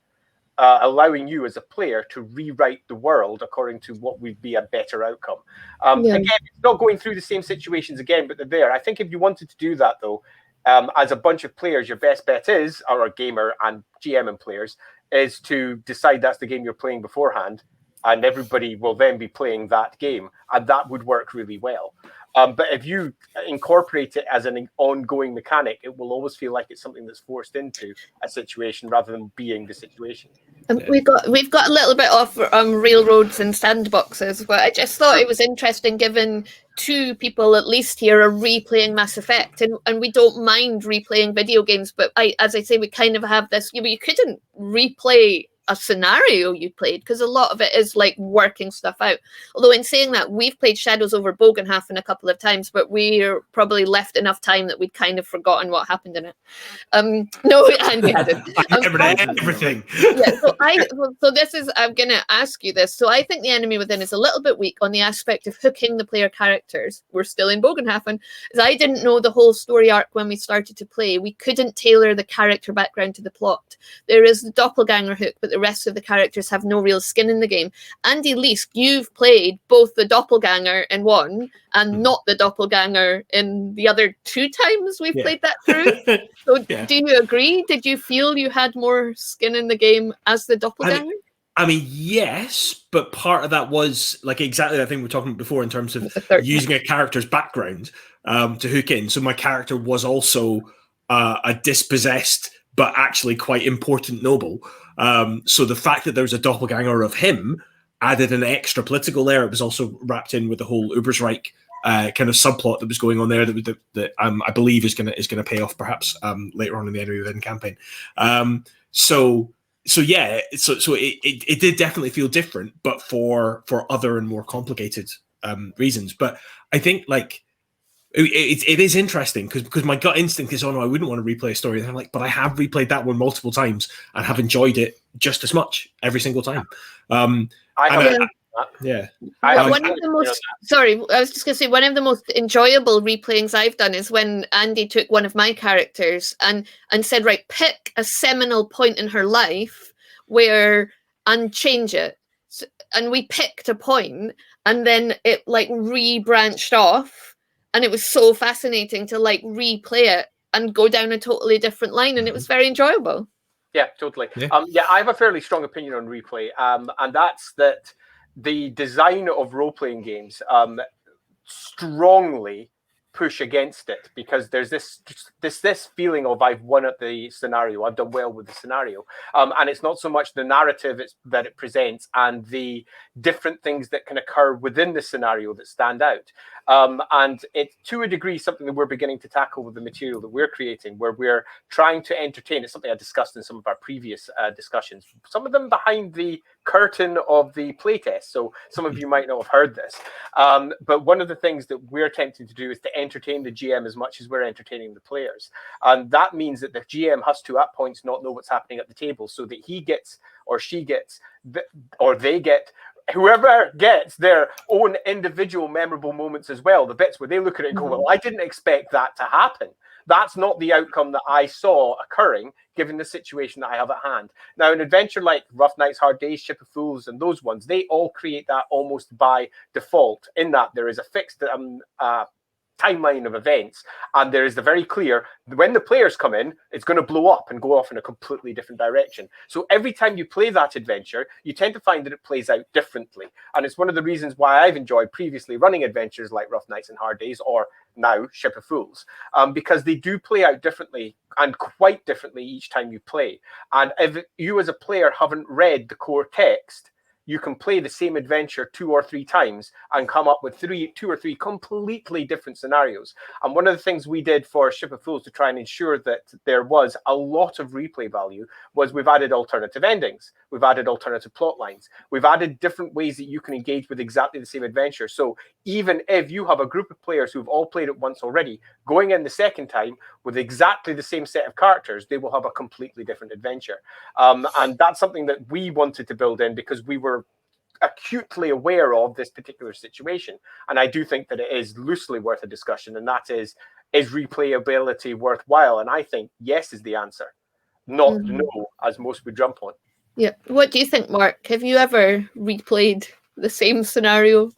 allowing you as a player to rewrite the world according to what would be a better outcome. Again, it's not going through the same situations again, but they're there. I think if you wanted to do that, though, as a bunch of players, your best bet is, or a gamer and GM and players, is to decide that's the game you're playing beforehand, and everybody will then be playing that game, and that would work really well. But if you incorporate it as an ongoing mechanic, it will always feel like it's something that's forced into a situation rather than being the situation. We've got a little bit off railroads and sandboxes, but I just thought it was interesting, given two people at least here are replaying Mass Effect, and we don't mind replaying video games, but as I say, we kind of have this, you couldn't replay a scenario you played because a lot of it is like working stuff out. Although in saying that, we've played Shadows over Bogenhafen a couple of times, but we're probably left enough time that we'd kind of forgotten what happened in it. No, Andy hadn't. Everything. Yeah, so this is, I'm going to ask you this. So I think The Enemy Within is a little bit weak on the aspect of hooking the player characters. We're still in Bogenhafen. As I didn't know the whole story arc when we started to play. We couldn't tailor the character background to the plot. There is the doppelganger hook, but the rest of the characters have no real skin in the game. Andy Leask, you've played both the doppelganger in one and not the doppelganger in the other 2 times we've played that through. So do you agree? Did you feel you had more skin in the game as the doppelganger? I mean, yes, but part of that was like exactly that thing we were talking about before in terms of using a character's background to hook in. So my character was also a dispossessed but actually quite important noble. So the fact that there was a doppelganger of him added an extra political layer. It was also wrapped in with the whole Ubersreich kind of subplot that was going on there that I believe is gonna pay off perhaps later on in the Enemy Within campaign. So it did definitely feel different, but for other and more complicated reasons. But I think like it is interesting because my gut instinct is, oh no, I wouldn't want to replay a story. And I'm like, but I have replayed that one multiple times and have enjoyed it just as much every single time. One of the most I was just going to say one of the most enjoyable replayings I've done is when Andy took one of my characters and said, right, pick a seminal point in her life and change it. So, and we picked a point, and then it like re-branched off, and it was so fascinating to like replay it and go down a totally different line, and it was very enjoyable. Yeah, totally. I have a fairly strong opinion on replay, and that's that the design of role-playing games strongly push against it, because there's this feeling of I've won at the scenario, I've done well with the scenario, and it's not so much the narrative that it presents and the different things that can occur within the scenario that stand out. And it's to a degree something that we're beginning to tackle with the material that we're creating, where we're trying to entertain. It's something I discussed in some of our previous discussions, some of them behind the curtain of the playtest, so some of you might not have heard this, but one of the things that we're attempting to do is to entertain the GM as much as we're entertaining the players, and that means that the GM has to at points not know what's happening at the table, so that he gets or she gets or they get, whoever gets their own individual memorable moments as well, the bits where they look at it and go, well, I didn't expect that to happen. That's not the outcome that I saw occurring, given the situation that I have at hand. Now, an adventure like Rough Nights, Hard Days, Ship of Fools, and those ones, they all create that almost by default, in that there is a fixed timeline of events, and there is the very clear, when the players come in, it's going to blow up and go off in a completely different direction. So every time you play that adventure, you tend to find that it plays out differently, and it's one of the reasons why I've enjoyed previously running adventures like Rough Nights and Hard Days, or now Ship of Fools, because they do play out differently, and quite differently each time you play. And if you as a player haven't read the core text, you can play the same adventure 2 or 3 times and come up with 2 or 3 completely different scenarios. And one of the things we did for Ship of Fools to try and ensure that there was a lot of replay value was we've added alternative endings. We've added alternative plot lines. We've added different ways that you can engage with exactly the same adventure. So even if you have a group of players who've all played it once already, going in the second time with exactly the same set of characters, they will have a completely different adventure. And that's something that we wanted to build in because we were acutely aware of this particular situation. And I do think that it is loosely worth a discussion, and that is replayability worthwhile? And I think yes is the answer, not no, as most would jump on. Yeah. What do you think, Mark? Have you ever replayed the same scenario?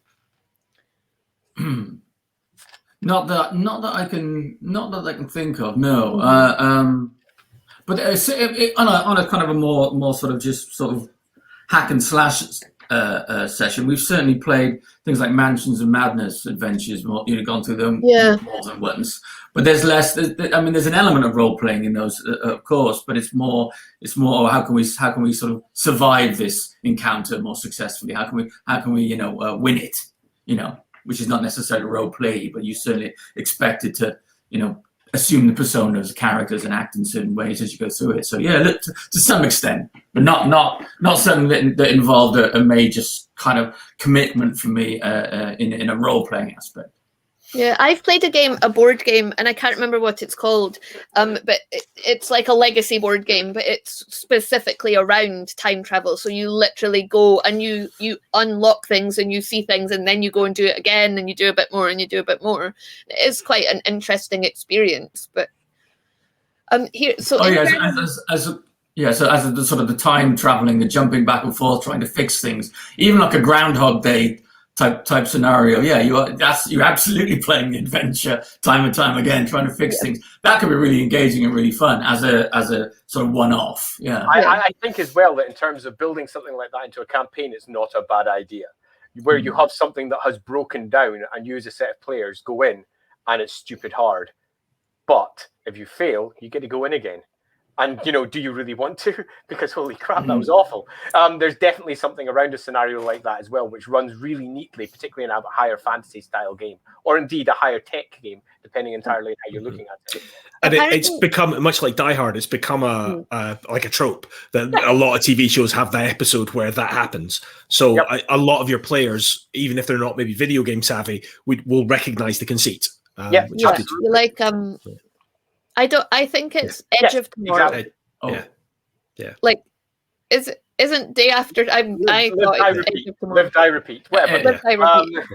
Not that I can think of. No. But on a kind of a more sort of just sort of hack and slash session, we've certainly played things like Mansions of Madness adventures. Gone through them more than once. But there's less. There's an element of role playing in those, of course. But it's more. How can we sort of survive this encounter more successfully? How can we win it? Which is not necessarily role play, but you certainly expect it to assume the personas, characters, and act in certain ways as you go through it. So yeah, look, to some extent, but not something that involved a major kind of commitment for me in a role playing aspect. Yeah, I've played a board game, and I can't remember what it's called, but it's like a legacy board game, but it's specifically around time travel. So you literally go and you unlock things and you see things, and then you go and do it again, and you do a bit more, and you do a bit more. It is quite an interesting experience. But here, so Yeah, so as the sort of the time traveling, the jumping back and forth, trying to fix things, even like a Groundhog Day type scenario. Yeah, you're absolutely playing the adventure time and time again, trying to fix things. That can be really engaging and really fun as a sort of one-off. Yeah, I think as well that in terms of building something like that into a campaign, it's not a bad idea. Where you have something that has broken down and you as a set of players go in and it's stupid hard, but if you fail, you get to go in again. And, do you really want to? Because holy crap, that was awful. There's definitely something around a scenario like that as well, which runs really neatly, particularly in a higher fantasy style game, or indeed a higher tech game, depending entirely on how you're looking at it. And it's become, much like Die Hard, it's become like a trope that a lot of TV shows have that episode where that happens. So a lot of your players, even if they're not maybe video game savvy, will recognize the conceit. Like I think it's Edge of Tomorrow. Exactly. Yeah. Like, isn't Day After? Live, Die, Repeat. Whatever. Live, Die, Repeat.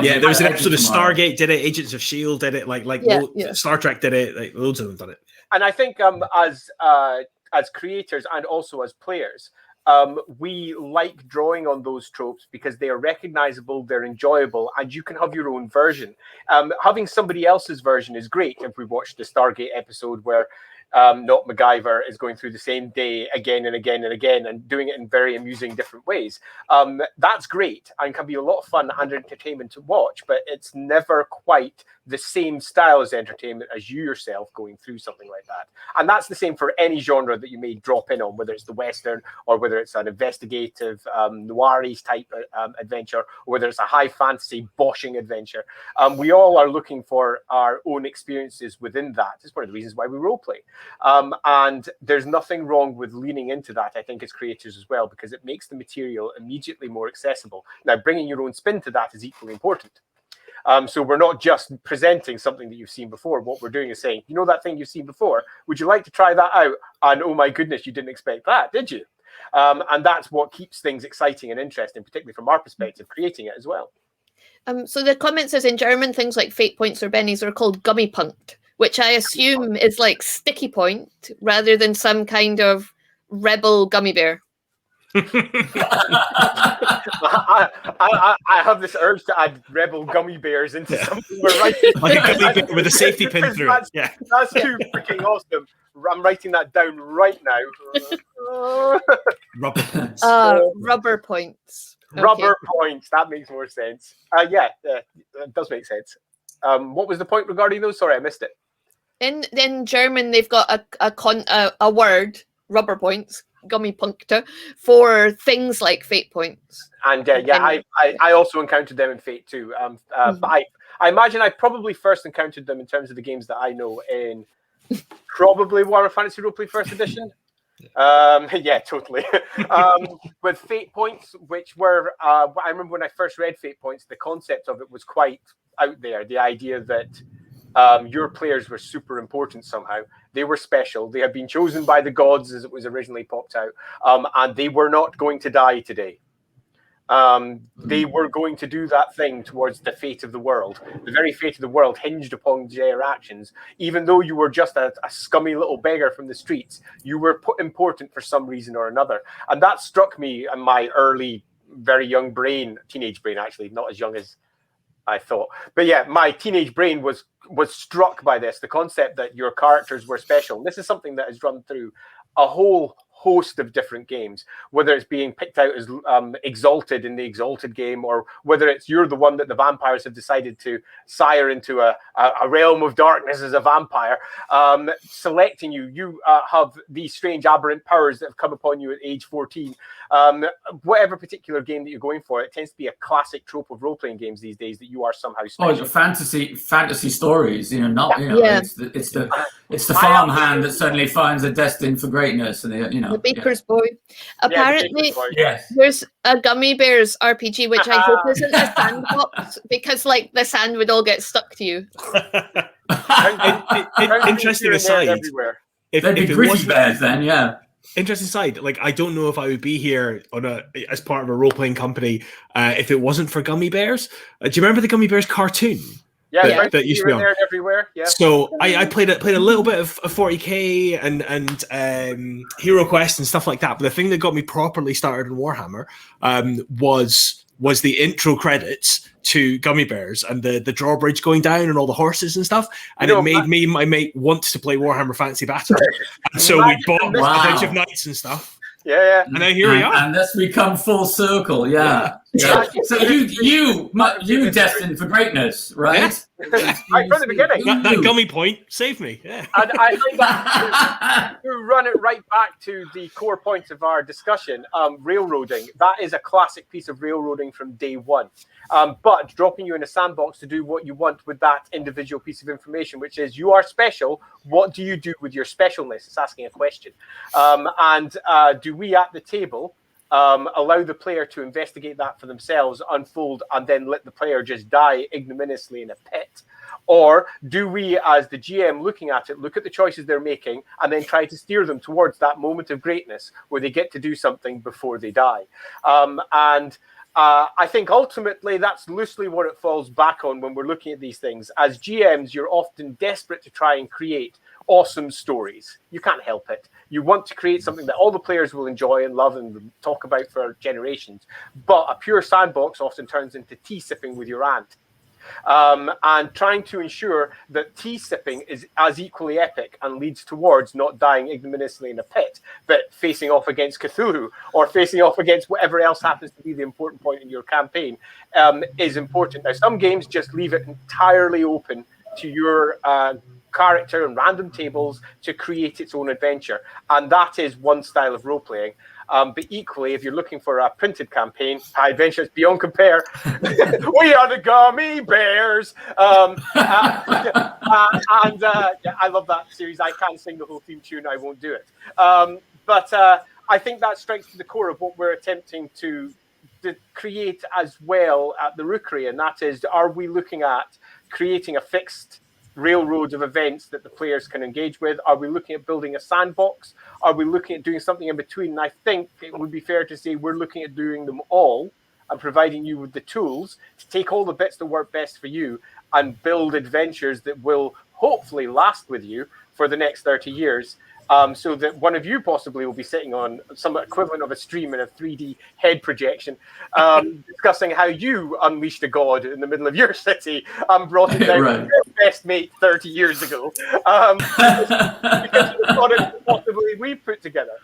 There was an episode of Stargate did it, Agents of S.H.I.E.L.D. did it, Star Trek did it, like loads of them done it. And I think as creators and also as players, we like drawing on those tropes because they are recognizable, they're enjoyable, and you can have your own version. Having somebody else's version is great. If we watched the Stargate episode where not MacGyver is going through the same day again and again and again and doing it in very amusing different ways, that's great and can be a lot of fun and entertainment to watch, but it's never quite the same style as entertainment as you yourself going through something like that. And that's the same for any genre that you may drop in on, whether it's the Western or whether it's an investigative noir-y type adventure, or whether it's a high fantasy boshing adventure. We all are looking for our own experiences within that. It's one of the reasons why we roleplay. And there's nothing wrong with leaning into that, I think, as creators as well, because it makes the material immediately more accessible. Now, bringing your own spin to that is equally important. So we're not just presenting something that you've seen before. What we're doing is saying, that thing you've seen before, would you like to try that out? And oh my goodness, you didn't expect that, did you? And that's what keeps things exciting and interesting, particularly from our perspective, creating it as well. So the comment says in German, things like fate points or bennies are called gummy punkt, which I assume is like sticky point rather than some kind of rebel gummy bear. I have this urge to add rebel gummy bears into something we're writing. Like a gummy bear with a safety pin through it. Yeah. That's too freaking awesome. I'm writing that down right now. Rubber points. Rubber points. Rubber points. That makes more sense. It does make sense. What was the point regarding those? Sorry, I missed it. In German, they've got a word, rubber points, gummy puncta, for things like fate points. And I also encountered them in Fate too. But I imagine I probably first encountered them in terms of the games that I know in probably Warhammer Fantasy Roleplay First Edition. Totally. With Fate Points, which were I remember when I first read Fate Points, the concept of it was quite out there. The idea that your players were super important somehow. They were special. They had been chosen by the gods, as it was originally popped out, and they were not going to die today. They were going to do that thing towards the fate of the world. The very fate of the world hinged upon their actions. Even though you were just a scummy little beggar from the streets, you were important for some reason or another. And that struck me in my early, very young brain, teenage brain actually, not as young as I thought. But yeah, my teenage brain was struck by this, the concept that your characters were special. This is something that has run through a whole host of different games, whether it's being picked out as exalted in the exalted game, or whether it's you're the one that the vampires have decided to sire into a realm of darkness as a vampire, selecting you have these strange aberrant powers that have come upon you at age 14. Whatever particular game that you're going for, it tends to be a classic trope of role-playing games these days, that you are somehow special. Oh, fantasy stories, it's the farmhand that suddenly finds a destined for greatness, and the baker's boy. Apparently, yes. There's a Gummy Bears RPG, which I hope isn't a sandbox, because like the sand would all get stuck to you. Interesting aside, They'd be Grizzly Bears then, yeah. Interesting side, like I don't know if I would be here as part of a role-playing company if it wasn't for Gummy Bears. Do you remember the Gummy Bears cartoon? Yeah, that, that used to be on. there and everywhere. Yeah. So I played a little bit of 40k and Hero Quest and stuff like that. But the thing that got me properly started in Warhammer was the intro credits to Gummy Bears and the drawbridge going down and all the horses and stuff. And it made me and my mate want to play Warhammer Fantasy Battle. And so we bought a bunch of knights and stuff. Yeah. And then here we are. And that's become full circle. Yeah. So you destined for greatness, right? Right from the beginning. That gummy point saved me. Yeah. And I think that to run it right back to the core points of our discussion, railroading. That is a classic piece of railroading from day one. But dropping you in a sandbox to do what you want with that individual piece of information, which is you are special. What do you do with your specialness? It's asking a question. And do we at the table allow the player to investigate that for themselves, unfold, and then let the player just die ignominiously in a pit? Or do we, as the GM looking at it, look at the choices they're making and then try to steer them towards that moment of greatness where they get to do something before they die? I think ultimately that's loosely what it falls back on when we're looking at these things. As GMs, you're often desperate to try and create awesome stories. You can't help it. You want to create something that all the players will enjoy and love and talk about for generations. But a pure sandbox often turns into tea sipping with your aunt. And trying to ensure that tea sipping is as equally epic and leads towards not dying ignominiously in a pit, but facing off against Cthulhu or facing off against whatever else happens to be the important point in your campaign is important. Now, some games just leave it entirely open to your character and random tables to create its own adventure. And that is one style of role-playing. But equally, if you're looking for a printed campaign, adventures beyond compare. We are the Gummy Bears. I love that series. I can't sing the whole theme tune. I won't do it. But I think that strikes to the core of what we're attempting to create as well at the Rookery. And that is, are we looking at creating a fixed railroad of events that the players can engage with? Are we looking at building a sandbox? Are we looking at doing something in between? And I think it would be fair to say we're looking at doing them all and providing you with the tools to take all the bits that work best for you and build adventures that will hopefully last with you for the next 30 years. So that one of you possibly will be sitting on some equivalent of a stream in a 3D head projection, discussing how you unleashed a god in the middle of your city and brought it down to your best mate 30 years ago. Because of the product possibly we put together.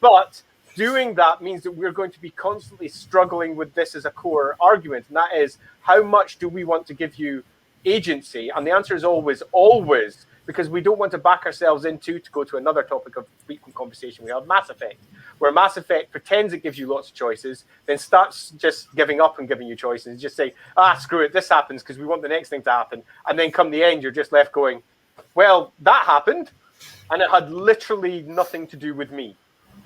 But doing that means that we're going to be constantly struggling with this as a core argument, and that is, how much do we want to give you agency? And the answer is always, because we don't want to back ourselves into, to go to another topic of frequent conversation we have, Mass Effect, where Mass Effect pretends it gives you lots of choices, then starts just giving up and giving you choices, just say, screw it, this happens because we want the next thing to happen. And then come the end, you're just left going, well, that happened, and it had literally nothing to do with me.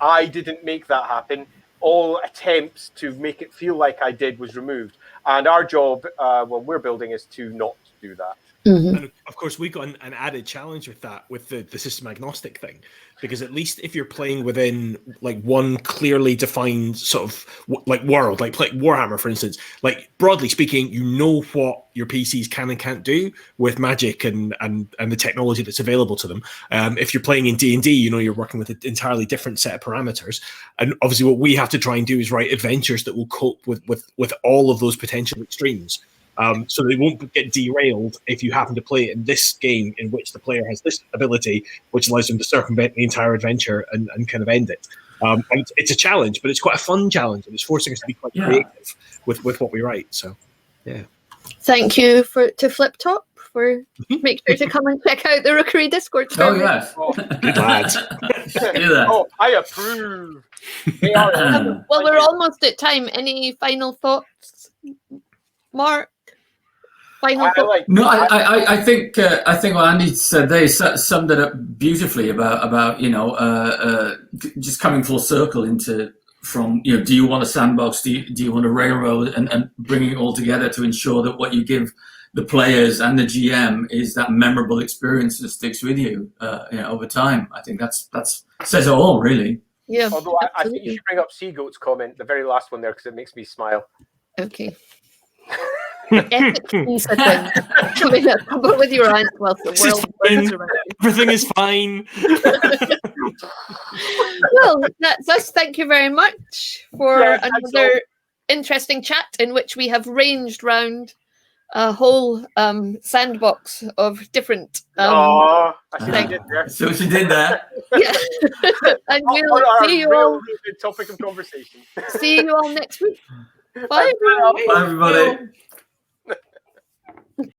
I didn't make that happen. All attempts to make it feel like I did was removed. And our job when we're building is to not do that. Mm-hmm. And of course, we got an added challenge with that, with the system agnostic thing, because at least if you're playing within like one clearly defined sort of like world, like Warhammer, for instance, like broadly speaking, you know what your PCs can and can't do with magic and the technology that's available to them. If you're playing in D&D, you know you're working with an entirely different set of parameters. And obviously, what we have to try and do is write adventures that will cope with all of those potential extremes. So they won't get derailed if you happen to play it in this game in which the player has this ability, which allows them to circumvent the entire adventure and kind of end it. And it's a challenge, but it's quite a fun challenge, and it's forcing us to be quite creative with what we write. So, yeah. Thank you to Flip Top for make sure to come and check out the Rookery Discord server. Oh, yes. Good lads. Oh, I approve. They are Well, we're almost at time. Any final thoughts, Mark? I think what Andy said they summed it up beautifully about just coming full circle from do you want a sandbox, do you want a railroad, and bringing it all together to ensure that what you give the players and the GM is that memorable experience that sticks with you over time. I think that's says it all, really. Yeah. Although I think you should bring up Seagoat's comment, the very last one there, because it makes me smile. Okay. Epic piece of thing. Come up with your answer whilst the This is world fine. burns around you. Everything is fine. Well, that's us. Thank you very much for Yeah, thanks another interesting chat in which we have ranged round a whole sandbox of different. I see what you did there. So what you did there. Yeah. And On we'll our see you real all. rooted topic of conversation. See you all next week. Bye, everyone. Bye, everybody.